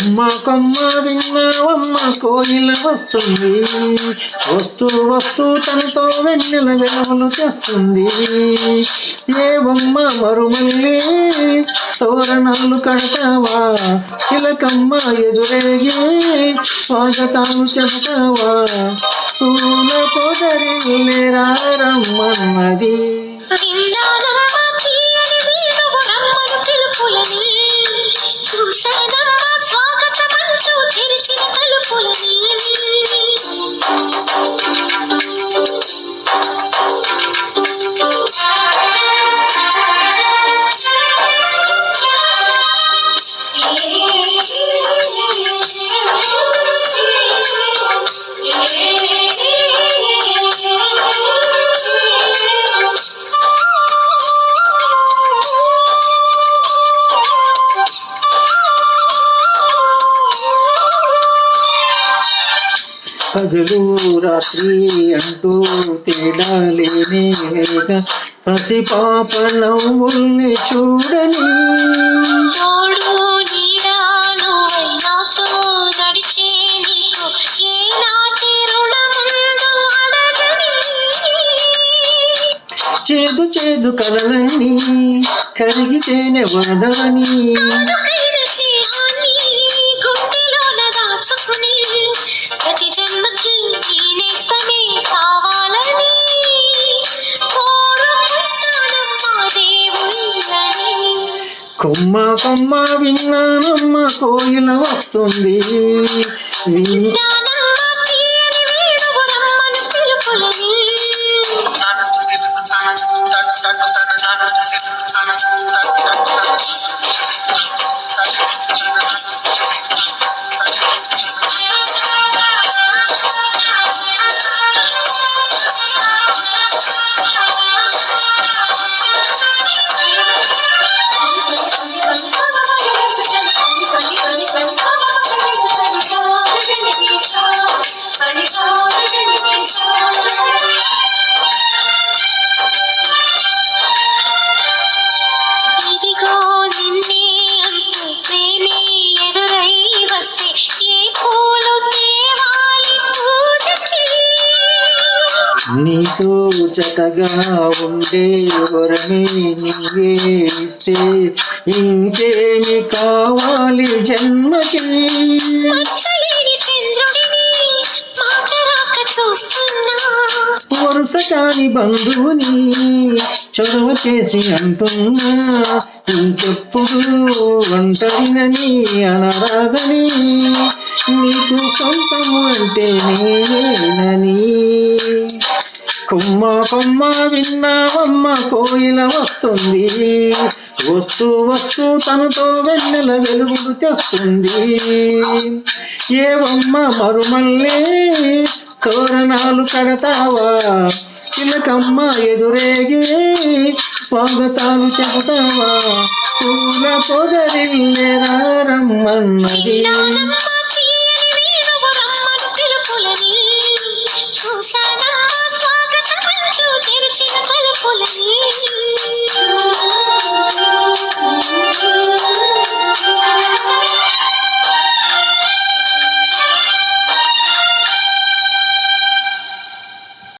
కొమ్మ కొమ్మ విన్నావమ్మ కోయిల వస్తుంది, వస్తూ వస్తూ తనతో వెన్నెల వెలుగులు తెస్తుంది. ఏవమ్మ మరుమల్లి తోరణాలు కడతావా, చిలకమ్మ ఎదురేగి స్వాగతాలు చెబుతావా, పూల పొదరిల్లేరా రమ్మన్నది. పగలు రాత్రి అంటూ తేడా లేనే లేక పసిపాప నవ్వుల్ని చూడని, చేదు చేదు కలలన్నీ కరిగితేనే వరదని, కొమ్మ కొమ్మ విన్నానమ్మ కోయిల వస్తుంది, నీతో చక్కగా ఉండే వరమే నీవే ఇస్తే ఇంకేమి కావాలి జన్మకి. వరుస కాని బంధువుని చొరవ చేసి అంటున్నా, ఇంకెప్పుడు ఒంటరినని అనరాదని, నీకు సొంతము అంటే నేనేనని. కొమ్మ కొమ్మ విన్నావమ్మ కోయిల వస్తుంది, వస్తూ వస్తూ తనతో వెన్నెల వెలుగులు తెస్తుంది. ఏవమ్మ మరుమల్లే తోరణాలు కడతావా, చిలకమ్మ ఎదురేగి స్వాగతాలు చెబుతావా, పూల పొదరిల్లేరా రమ్మన్నది. స్వాగతం తెరిచిన తలుపులని